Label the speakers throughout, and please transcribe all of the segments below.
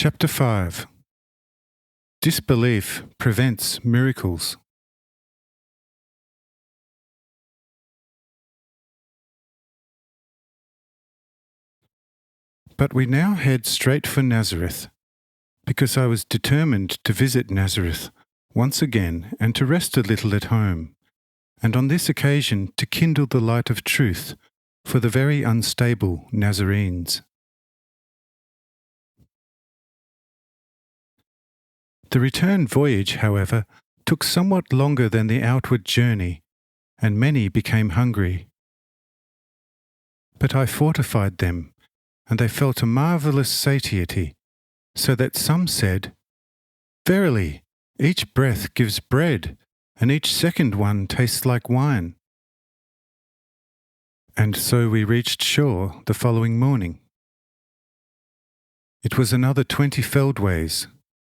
Speaker 1: Chapter 5. Disbelief prevents miracles. But we now head straight for Nazareth, because I was determined to visit Nazareth once again and to rest a little at home, and on this occasion to kindle the light of truth for the very unstable Nazarenes. The return voyage, however, took somewhat longer than the outward journey, and many became hungry. But I fortified them, and they felt a marvellous satiety, so that some said, "Verily, each breath gives bread, and each second one tastes like wine." And so we reached shore the following morning. It was another 20 feldways,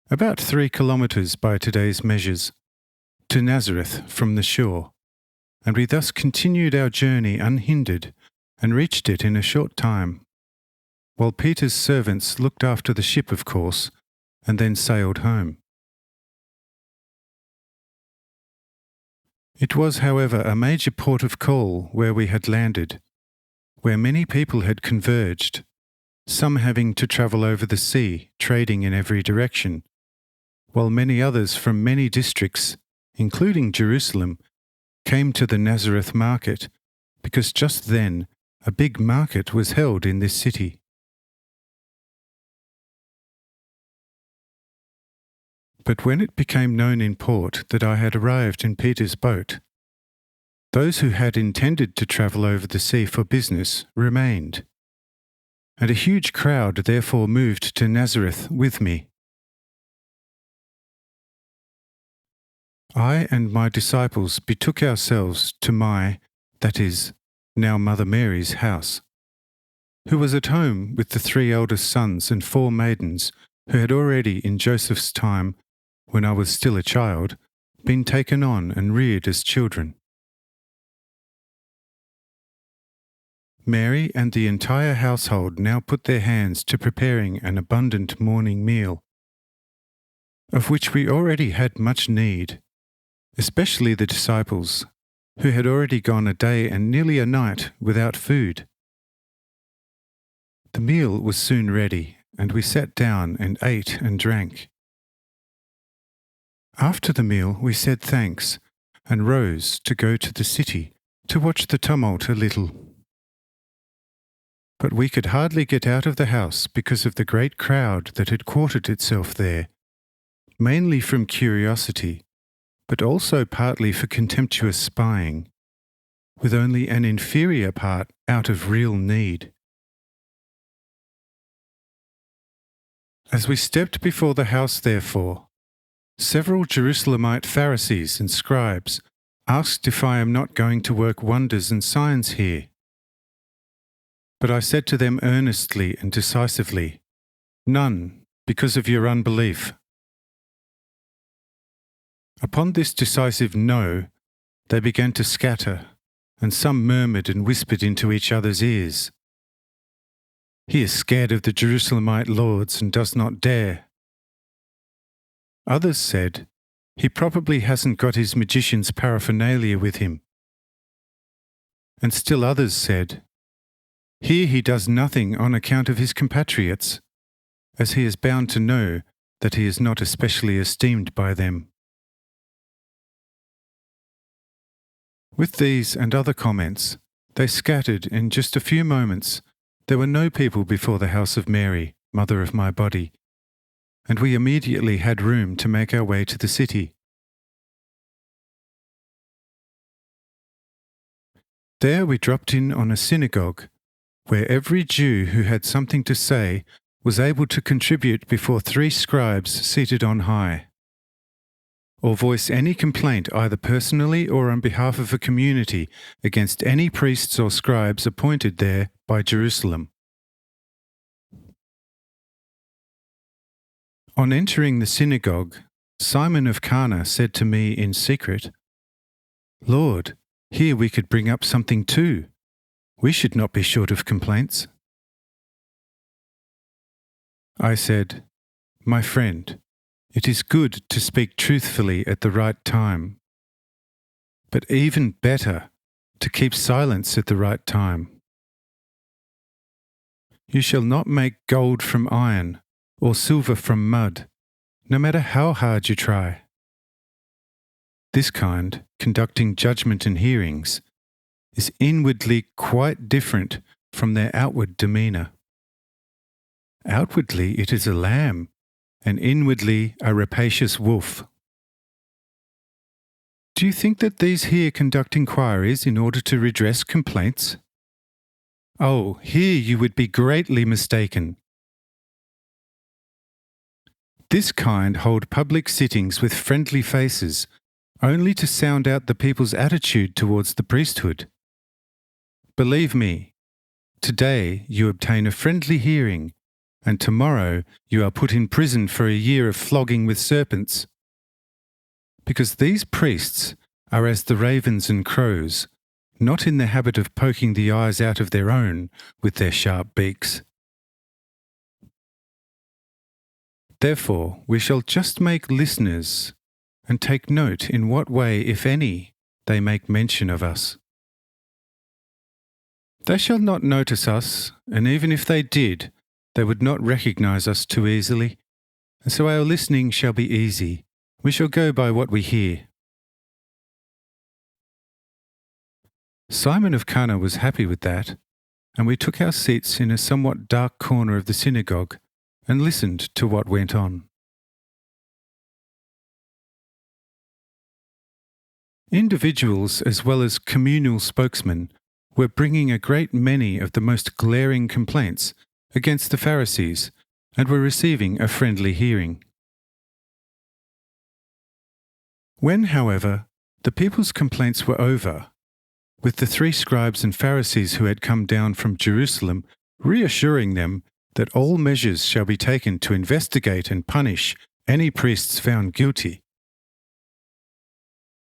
Speaker 1: about 3 kilometres by today's measures, to Nazareth from the shore, and we thus continued our journey unhindered and reached it in a short time, while Peter's servants looked after the ship, of course, and then sailed home. It was, however, a major port of call where we had landed, where many people had converged, some having to travel over the sea, trading in every direction, while many others from many districts, including Jerusalem, came to the Nazareth market, because just then a big market was held in this city. But when it became known in port that I had arrived in Peter's boat, those who had intended to travel over the sea for business remained, and a huge crowd therefore moved to Nazareth with me. I and my disciples betook ourselves to my, that is, now Mother Mary's house, who was at home with the 3 eldest sons and 4 maidens who had already in Joseph's time, when I was still a child, been taken on and reared as children. Mary and the entire household now put their hands to preparing an abundant morning meal, of which we already had much need, especially the disciples, who had already gone a day and nearly a night without food. The meal was soon ready, and we sat down and ate and drank. After the meal we said thanks, and rose to go to the city to watch the tumult a little. But we could hardly get out of the house because of the great crowd that had quartered itself there, mainly from curiosity, but also partly for contemptuous spying, with only an inferior part out of real need. As we stepped before the house, therefore, several Jerusalemite Pharisees and scribes asked if I am not going to work wonders and signs here. But I said to them earnestly and decisively, "None, because of your unbelief." Upon this decisive no, they began to scatter, and some murmured and whispered into each other's ears, "He is scared of the Jerusalemite lords and does not dare." Others said, "He probably hasn't got his magician's paraphernalia with him." And still others said, "Here he does nothing on account of his compatriots, as he is bound to know that he is not especially esteemed by them." With these and other comments, they scattered in just a few moments. There were no people before the house of Mary, mother of my body, and we immediately had room to make our way to the city. There we dropped in on a synagogue, where every Jew who had something to say was able to contribute before 3 scribes seated on high, or voice any complaint either personally or on behalf of a community against any priests or scribes appointed there by Jerusalem. On entering the synagogue, Simon of Cana said to me in secret, "Lord, here we could bring up something too. We should not be short of complaints." I said, My friend, it is good to speak truthfully at the right time, but even better to keep silence at the right time. You shall not make gold from iron or silver from mud, no matter how hard you try. This kind, conducting judgment and hearings, is inwardly quite different from their outward demeanour. Outwardly it is a lamb, and inwardly a rapacious wolf. Do you think that these here conduct inquiries in order to redress complaints? Oh, here you would be greatly mistaken. This kind hold public sittings with friendly faces, only to sound out the people's attitude towards the priesthood. Believe me, today you obtain a friendly hearing, and tomorrow you are put in prison for a year of flogging with serpents. Because these priests are as the ravens and crows, not in the habit of poking the eyes out of their own with their sharp beaks. Therefore, we shall just make listeners and take note in what way, if any, they make mention of us. They shall not notice us, and even if they did, they would not recognize us too easily, and so our listening shall be easy. We shall go by what we hear. Simon of Cana was happy with that, and we took our seats in a somewhat dark corner of the synagogue and listened to what went on. Individuals as well as communal spokesmen were bringing a great many of the most glaring complaints against the Pharisees and were receiving a friendly hearing. When, however, the people's complaints were over, with the 3 scribes and Pharisees who had come down from Jerusalem reassuring them that all measures shall be taken to investigate and punish any priests found guilty,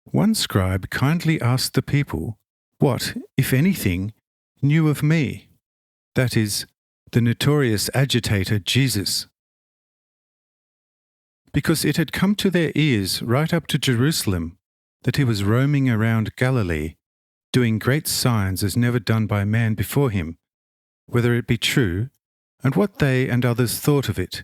Speaker 1: one scribe kindly asked the people what, if anything, knew of me, that is, the notorious agitator Jesus. Because it had come to their ears right up to Jerusalem that he was roaming around Galilee, doing great signs as never done by man before him, whether it be true, and what they and others thought of it.